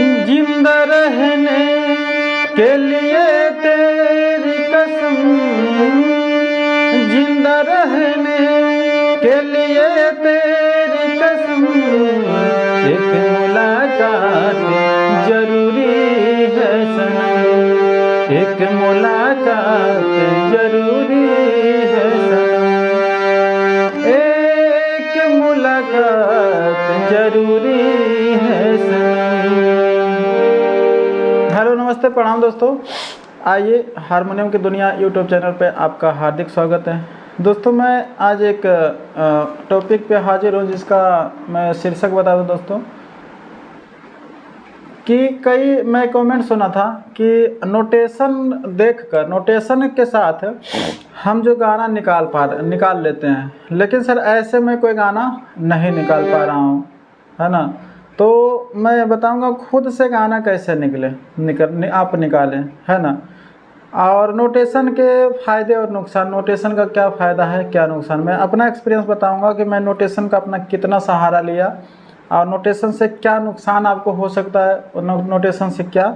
जिंदा रहने के लिए तेरी कसम, जिंदा रहने के लिए तेरी कसम, एक मुलाकात जरूरी है सनम, एक मुलाकात जरूरी है सनम, एक मुलाकात जरूरी है सनम। हेलो नमस्ते प्रणाम दोस्तों, आइए हारमोनियम की दुनिया यूट्यूब चैनल पे आपका हार्दिक स्वागत है। दोस्तों मैं आज एक टॉपिक पे हाजिर हूँ जिसका मैं शीर्षक बता दूँ दोस्तों कि मैं कमेंट सुना था कि नोटेशन देखकर, नोटेशन के साथ हम जो गाना निकाल लेते हैं, लेकिन सर ऐसे में कोई गाना नहीं निकाल पा रहा हूँ, है ना। तो मैं बताऊंगा खुद से गाना कैसे आप निकालें, है ना। और नोटेशन के फ़ायदे और नुकसान, नोटेशन का क्या फ़ायदा है क्या नुकसान, मैं अपना एक्सपीरियंस बताऊंगा कि मैं नोटेशन का अपना कितना सहारा लिया और नोटेशन से क्या नुकसान आपको हो सकता है और नोटेशन से क्या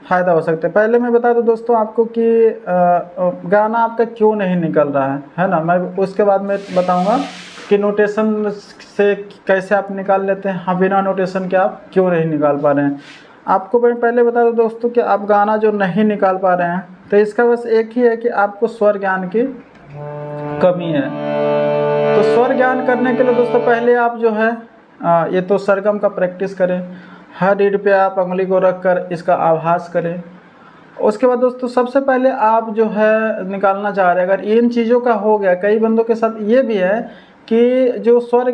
फ़ायदा हो सकता है। पहले मैं बता दूं दोस्तों आपको कि गाना आपका क्यों नहीं निकल रहा है ना। मैं उसके बाद में बताऊंगा कि नोटेशन से कैसे आप निकाल लेते हैं, हाँ बिना नोटेशन के आप क्यों नहीं निकाल पा रहे हैं। आपको मैं पहले बता दूं दोस्तों कि आप गाना जो नहीं निकाल पा रहे हैं तो इसका बस एक ही है कि आपको स्वर ज्ञान की कमी है। तो स्वर ज्ञान करने के लिए दोस्तों पहले आप जो है ये तो सरगम का प्रैक्टिस करें, हर रीड पे आप उंगली को रख कर इसका आभास करें। उसके बाद दोस्तों सबसे पहले आप जो है निकालना चाह रहे हैं, अगर इन चीज़ों का हो गया, कई बंदों के साथ ये भी है कि जो स्वर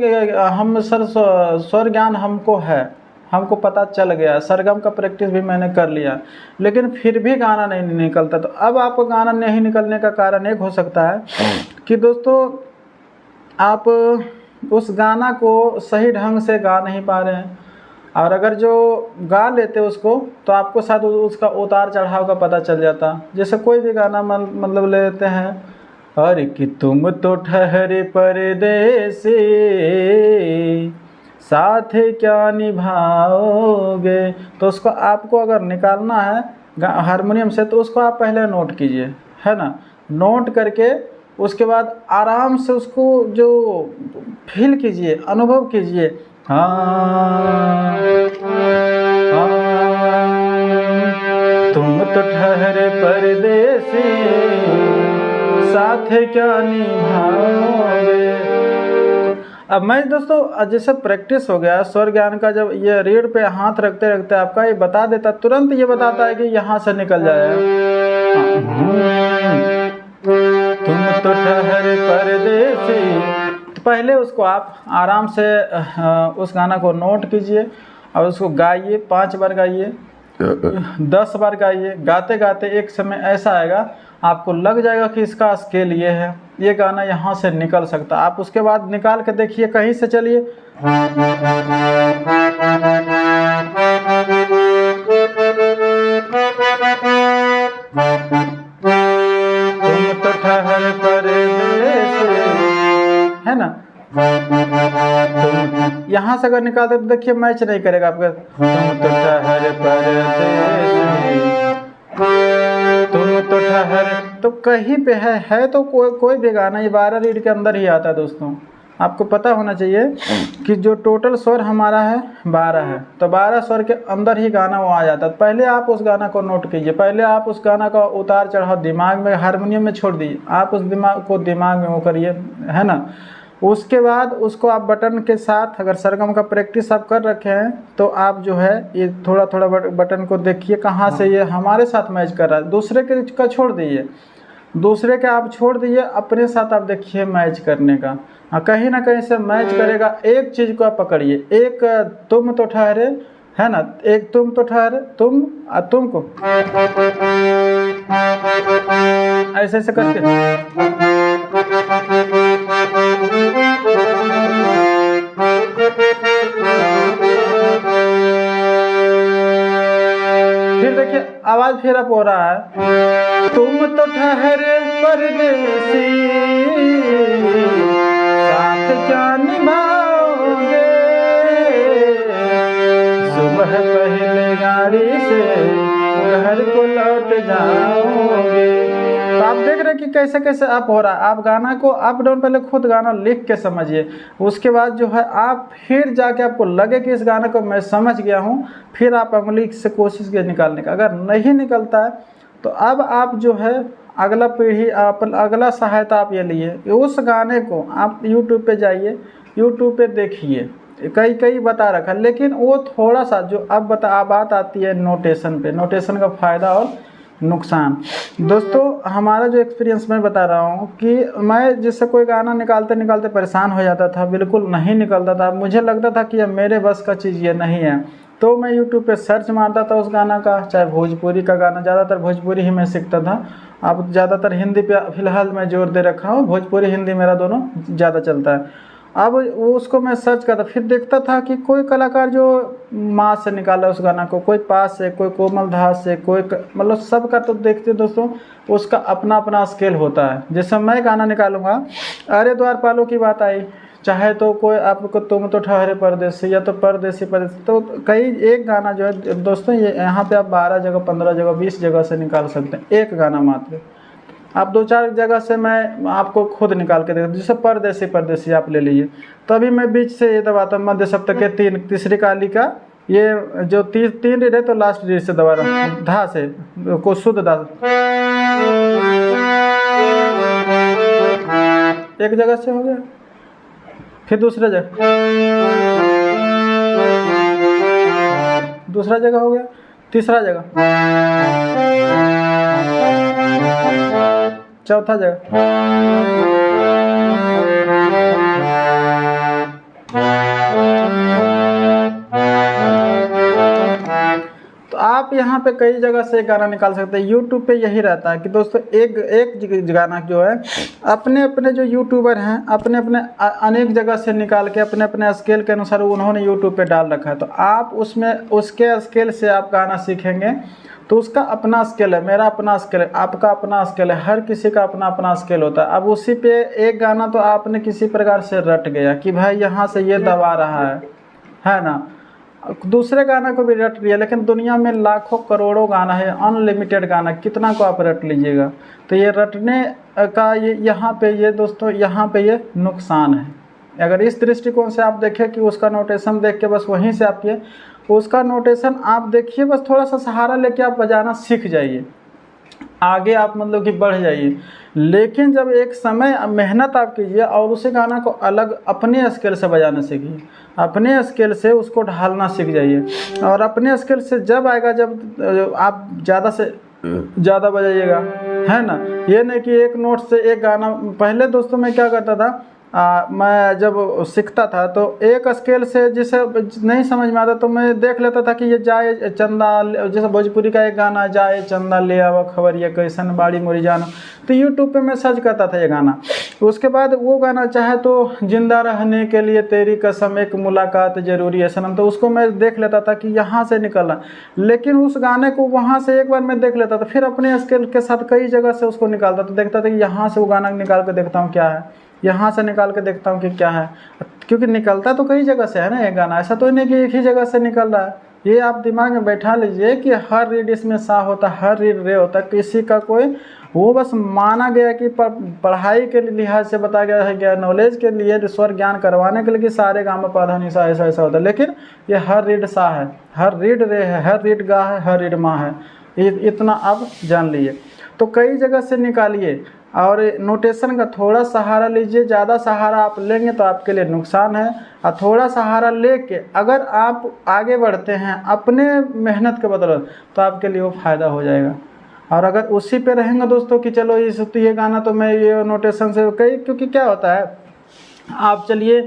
ज्ञान हमको है, हमको पता चल गया, सरगम का प्रैक्टिस भी मैंने कर लिया, लेकिन फिर भी गाना नहीं निकलता। तो अब आपको गाना नहीं निकलने का कारण एक हो सकता है कि दोस्तों आप उस गाना को सही ढंग से गा नहीं पा रहे हैं, और अगर जो गा लेते उसको तो आपको शायद उसका उतार चढ़ाव का पता चल जाता। जैसे कोई भी गाना मतलब ले लेते हैं, अरे कि तुम तो ठहरे परदेसी साथ क्या निभाओगे, तो उसको आपको अगर निकालना है हारमोनियम से तो उसको आप पहले नोट कीजिए, है ना। नोट करके उसके बाद आराम से उसको जो फील कीजिए, अनुभव कीजिए, हाँ तुम तो ठहरे परदेसी साथ क्या निभाओगे। अब मैं दोस्तों जैसे प्रैक्टिस हो गया स्वर ज्ञान का, जब ये रीड पे हाथ रखते रखते आपका ये बता देता, तुरंत ये बताता है कि यहाँ से निकल जाएगा। तुम तो ठहरे परदेसी, तो पहले उसको आप आराम से उस गाना को नोट कीजिए और उसको गाइए, 5 बार गाइए, 10 बार गाइए। गाते गाते एक समय ऐसा आएगा आपको लग जाएगा कि इसका स्केल ये है, ये गाना यहाँ से निकल सकता। आप उसके बाद निकाल के देखिए, कहीं से चलिए, तुम तो ठहर परदेसी, है ना। तुम यहाँ से अगर निकालते तो देखिए मैच नहीं करेगा आपका, तुम तो ठहर परदेसी, तुम तो ठहर, तो कहीं पे है तो कोई भी गाना ये 12 रीड के अंदर ही आता है दोस्तों। आपको पता होना चाहिए कि जो टोटल स्वर हमारा है 12 है, तो 12 स्वर के अंदर ही गाना वो आ जाता है। पहले आप उस गाना को नोट कीजिए, पहले आप उस गाना का उतार चढ़ाव दिमाग में, हारमोनियम में छोड़ दीजिए, आप उस दिमाग को दिमाग में वो करिए, है ना। उसके बाद उसको आप बटन के साथ, अगर सरगम का प्रैक्टिस आप कर रखे हैं तो आप जो है ये थोड़ा थोड़ा बटन को देखिए कहाँ से ये हमारे साथ मैच कर रहा है। दूसरे के का छोड़ दीजिए, दूसरे के आप छोड़ दीजिए, अपने साथ आप देखिए मैच करने का, कहीं ना कहीं से मैच करेगा। एक चीज़ को आप पकड़िए, एक तुम तो ठहरे, है ना, एक तुम तो ठहरे, तुमको ऐसे ऐसे करके, फिर देखिए आवाज फिर अप हो रहा है, तुम तो ठहरे परदेसी साथ क्या निभाओगे, सुबह पहले गाड़ी कैसे कैसे अप हो रहा है। आप गाना को अप डाउन पहले खुद गाना लिख के समझिए, उसके बाद जो है आप फिर जाके आपको लगे कि इस गाने को मैं समझ गया हूँ, फिर आप अमली से कोशिश कीजिए निकालने का। अगर नहीं निकलता है तो अब आप जो है अगला पीढ़ी आप अगला सहायता आप ये लिए, उस गाने को आप यूट्यूब पे जाइए, यूट्यूब पे देखिए, कई बता रखा, लेकिन वो थोड़ा सा जो अब बात आती है नोटेशन पे, नोटेशन का फ़ायदा और नुकसान। दोस्तों हमारा जो एक्सपीरियंस मैं बता रहा हूँ कि मैं जिससे कोई गाना निकालते निकालते परेशान हो जाता था, बिल्कुल नहीं निकलता था, मुझे लगता था कि ये मेरे बस का चीज़ ये नहीं है, तो मैं यूट्यूब पे सर्च मारता था उस गाना का, चाहे भोजपुरी का गाना, ज़्यादातर भोजपुरी ही मैं सीखता था। अब ज़्यादातर हिंदी पे फ़िलहाल मैं जोर दे रखा हूँ, भोजपुरी हिंदी मेरा दोनों ज़्यादा चलता है। अब वो उसको मैं सर्च करता, फिर देखता था कि कोई कलाकार जो माँ से निकाला उस गाना को, कोई पास से, कोई कोमल धास से, कोई मतलब सबका तो देखते दोस्तों उसका अपना अपना स्केल होता है। जैसे मैं गाना निकालूंगा, अरे द्वारपालों की बात आई, चाहे तो कोई आपको तुम तो ठहरे परदेसी, या तो परदेसी, तो कई एक गाना जो है दोस्तों, ये यहाँ पे आप 12 जगह 15 जगह 20 जगह से निकाल सकते हैं, एक गाना मात्र। आप 2-4 जगह से मैं आपको खुद निकाल के देता हूँ। जैसे परदेसी आप ले लीजिए, तो अभी मैं बीच से ये दबाता हूँ, मध्य सप्तक के तीसरी काली का ये जो 3 रीड है, तो लास्ट रीड से दबा रहा हूँ, धा से को शुद्ध धा, एक जगह से हो गया, फिर दूसरा जगह हो गया, तीसरा जगह, चौथा जगह, तो आप यहाँ पे कई जगह से गाना निकाल सकते हैं। यूट्यूब पे यही रहता है कि दोस्तों एक गाना जो है अपने अपने जो यूट्यूबर हैं अपने अपने अनेक जगह से निकाल के अपने अपने स्केल के अनुसार उन्होंने यूट्यूब पे डाल रखा है, तो आप उसमें उसके स्केल से आप गाना सीखेंगे तो उसका अपना स्केल है, मेरा अपना स्केल है, आपका अपना स्केल है, हर किसी का अपना अपना स्केल होता है। अब उसी पे एक गाना तो आपने किसी प्रकार से रट गया कि भाई यहाँ से ये दबा रहा है ना, दूसरे गाना को भी रट लिया, लेकिन दुनिया में लाखों करोड़ों गाना है, अनलिमिटेड गाना, कितना को आप रट लीजिएगा। तो ये रटने का ये यहाँ पे ये दोस्तों यहाँ पे ये नुकसान है। अगर इस दृष्टिकोण से आप देखें कि उसका नोटेशन देख के बस वहीं से आप ये उसका नोटेशन आप देखिए, बस थोड़ा सा सहारा लेके आप बजाना सीख जाइए, आगे आप मतलब कि बढ़ जाइए। लेकिन जब एक समय मेहनत आप कीजिए और उसी गाना को अलग अपने स्केल से बजाना सीखिए, अपने स्केल से उसको ढालना सीख जाइए, और अपने स्केल से जब आएगा जब आप ज़्यादा से ज़्यादा बजाइएगा, है ना। ये नहीं कि एक नोट से एक गाना, पहले दोस्तों मैं क्या करता था, मैं जब सीखता था तो एक स्केल से जिसे नहीं समझ में आता तो मैं देख लेता था कि ये जाए चंदा, जैसे भोजपुरी का एक गाना जाए चंदा ले आवा खबरिया कैसन बाड़ी मोरी जाना, तो यूट्यूब पे मैं सर्च करता था ये गाना। उसके बाद वो गाना चाहे तो जिंदा रहने के लिए तेरी कसम एक मुलाकात जरूरी है सनम, तो उसको मैं देख लेता था कि यहाँ से निकलना, लेकिन उस गाने को वहाँ से एक बार मैं देख लेता था, फिर अपने स्केल के साथ कई जगह से उसको निकालता था, देखता था कि यहाँ से वो गाना निकाल कर देखता हूँ क्या है, यहाँ से निकाल के देखता हूँ कि क्या है, क्योंकि निकलता तो कई जगह से है ना ये गाना, ऐसा तो नहीं कि एक ही जगह से निकल रहा है। ये आप दिमाग में बैठा लीजिए कि हर रीड इसमें सा होता है, हर रीड रे होता है, किसी का कोई वो बस माना गया कि पढ़ाई के लिहाज से बताया गया है, क्या नॉलेज के लिए स्वर ज्ञान करवाने के लिए कि सारे गाँव में पौधा नहीं सा ऐसा ऐसा होता है, लेकिन ये हर रीड सा है, हर रीड रे है, हर रीड गा है, हर रीड माँ है, इतना आप जान लीजिए। तो कई जगह से निकालिए और नोटेशन का थोड़ा सहारा लीजिए, ज़्यादा सहारा आप लेंगे तो आपके लिए नुकसान है, और थोड़ा सहारा लेके अगर आप आगे बढ़ते हैं अपने मेहनत के बदौलत तो आपके लिए वो फ़ायदा हो जाएगा। और अगर उसी पे रहेंगे दोस्तों कि चलो ये गाना तो मैं ये नोटेशन से क्योंकि क्या होता है, आप चलिए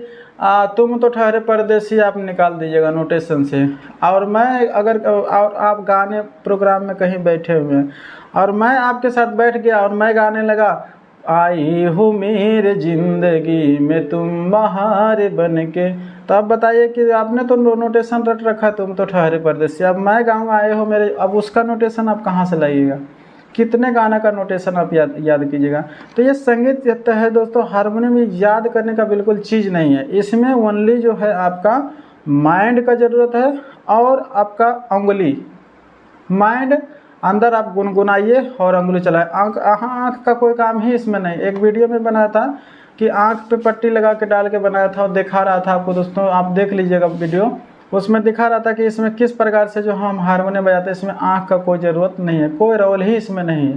तुम तो ठहरे परदेसी आप निकाल दीजिएगा नोटेशन से, और मैं अगर और आप गाने प्रोग्राम में कहीं बैठे हुए हैं और मैं आपके साथ बैठ गया और मैं गाने लगा, आई हो मेरे जिंदगी में तुम बहार बन के, तो आप बताइए कि आपने तो नोटेशन रट रखा तुम तो ठहरे परदेसी, अब मैं गाऊंगा आए हो मेरे, अब उसका नोटेशन आप कहाँ से लाइएगा, कितने गाना का नोटेशन आप याद कीजिएगा। तो ये संगीत है दोस्तों, हारमोनियम याद करने का बिल्कुल चीज़ नहीं है, इसमें ओनली जो है आपका माइंड का ज़रूरत है और आपका उंगली, माइंड अंदर आप गुनगुनाइए और अंगुली चलाएं। आँख का कोई काम ही इसमें नहीं। एक वीडियो में बनाया था कि आँख पे पट्टी लगा के डाल के बनाया था और दिखा रहा था आपको दोस्तों, आप देख लीजिएगा वीडियो। उसमें दिखा रहा था कि इसमें किस प्रकार से जो हम हारमोनियम बजाते हैं इसमें आँख का कोई ज़रूरत नहीं है, कोई रोल ही इसमें नहीं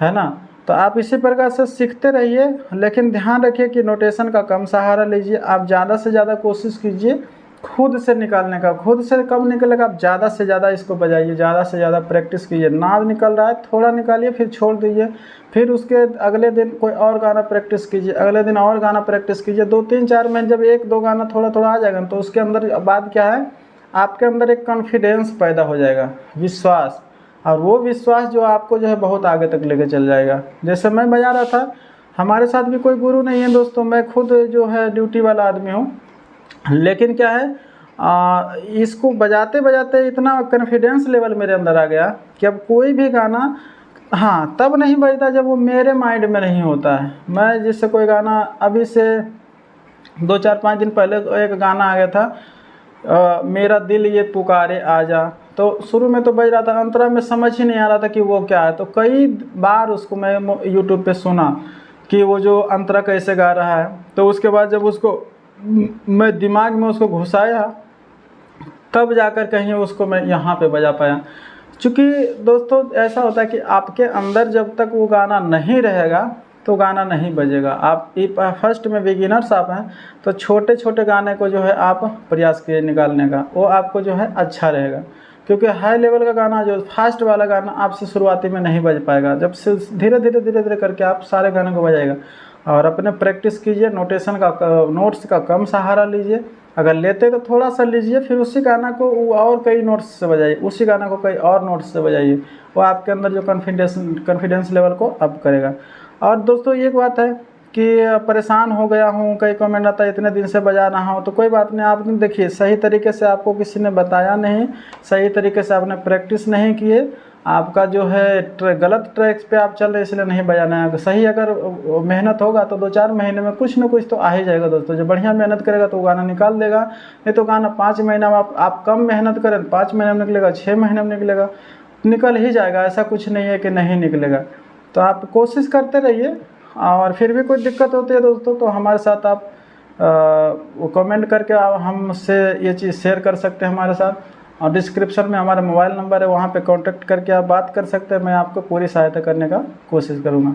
है ना। तो आप इसी प्रकार से सीखते रहिए, लेकिन ध्यान रखिए कि नोटेशन का कम सहारा लीजिए। आप ज़्यादा से ज़्यादा कोशिश कीजिए खुद से निकालने का। खुद से कब निकलेगा, आप ज़्यादा से ज़्यादा इसको बजाइए, ज़्यादा से ज़्यादा प्रैक्टिस कीजिए। नाद निकल रहा है थोड़ा निकालिए, फिर छोड़ दीजिए, फिर उसके अगले दिन कोई और गाना प्रैक्टिस कीजिए, अगले दिन और गाना प्रैक्टिस कीजिए। 2-3-4 महीने जब 1-2 गाना थोड़ा थोड़ा आ जाएगा तो उसके अंदर बाद क्या है, आपके अंदर एक कॉन्फिडेंस पैदा हो जाएगा, विश्वास। और वो विश्वास जो आपको जो है बहुत आगे तक लेके चल जाएगा। जैसे मैं बजा रहा था, हमारे साथ भी कोई गुरु नहीं है दोस्तों, मैं खुद जो है ड्यूटी वाला आदमी हूँ, लेकिन क्या है इसको बजाते बजाते इतना कॉन्फिडेंस लेवल मेरे अंदर आ गया कि अब कोई भी गाना हाँ तब नहीं बजता जब वो मेरे माइंड में नहीं होता है। मैं जिससे कोई गाना अभी से 2-4-5 दिन पहले एक गाना आ गया था, मेरा दिल ये पुकारे आजा, तो शुरू में तो बज रहा था, अंतरा में समझ ही नहीं आ रहा था कि वो क्या है। तो कई बार उसको मैं यूट्यूब पे सुना कि वो जो अंतरा कैसे गा रहा है। तो उसके बाद जब उसको मैं दिमाग में उसको घुसाया तब जाकर कहीं उसको मैं यहाँ पे बजा पाया। क्योंकि दोस्तों ऐसा होता है कि आपके अंदर जब तक वो गाना नहीं रहेगा तो गाना नहीं बजेगा। आप फर्स्ट में बिगिनर्स आप हैं तो छोटे छोटे गाने को जो है आप प्रयास कीजिए निकालने का, वो आपको जो है अच्छा रहेगा। क्योंकि हाई लेवल का गाना जो फास्ट वाला गाना आपसे शुरुआती में नहीं बज पाएगा, जब से धीरे धीरे करके आप सारे गाने को बजाएगा। और अपने प्रैक्टिस कीजिए, नोट्स का कम सहारा लीजिए, अगर लेते तो थोड़ा सा लीजिए, फिर उसी गाना को और कई नोट्स से बजाइए, उसी गाना को कई और नोट्स से बजाइए। वो आपके अंदर जो कॉन्फिडेंस लेवल को अप करेगा। और दोस्तों एक बात है कि परेशान हो गया हूँ, कई कमेंट आता है इतने दिन से बजा रहा हूँ, तो कोई बात नहीं। आपने देखिए सही तरीके से आपको किसी ने बताया नहीं, सही तरीके से आपने प्रैक्टिस नहीं किए, आपका जो है गलत ट्रैक्स पे आप चल रहे इसलिए नहीं बजाना है। सही अगर मेहनत होगा तो 2-4 महीने में कुछ ना कुछ तो आ ही जाएगा दोस्तों। जो बढ़िया मेहनत करेगा तो वो गाना निकाल देगा, नहीं तो गाना 5 महीना में आप कम मेहनत करें 5 महीने में निकलेगा, 6 महीने में निकलेगा, निकल ही जाएगा। ऐसा कुछ नहीं है कि नहीं निकलेगा। तो आप कोशिश करते रहिए, और फिर भी कोई दिक्कत होती है दोस्तों तो हमारे साथ आप वो कमेंट करके आप हमसे ये चीज़ शेयर कर सकते हैं हमारे साथ। और डिस्क्रिप्शन में हमारा मोबाइल नंबर है, वहाँ पे कांटेक्ट करके आप बात कर सकते हैं। मैं आपको पूरी सहायता करने का कोशिश करूँगा।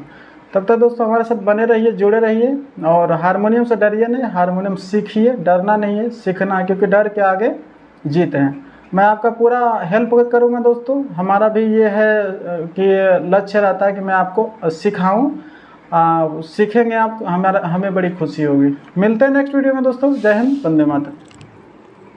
तब तक दोस्तों हमारे साथ बने रहिए, जुड़े रहिए, और हारमोनियम से डरिए नहीं, हारमोनियम सीखिए, डरना नहीं है, सीखना है, क्योंकि डर के आगे जीत है। मैं आपका पूरा हेल्प करूँगा दोस्तों। हमारा भी ये है कि लक्ष्य रहता है कि मैं आपको सिखाऊँ, सीखेंगे आप, हमें बड़ी खुशी होगी। मिलते हैं नेक्स्ट वीडियो में दोस्तों। जय हिंद, वंदे मातरम।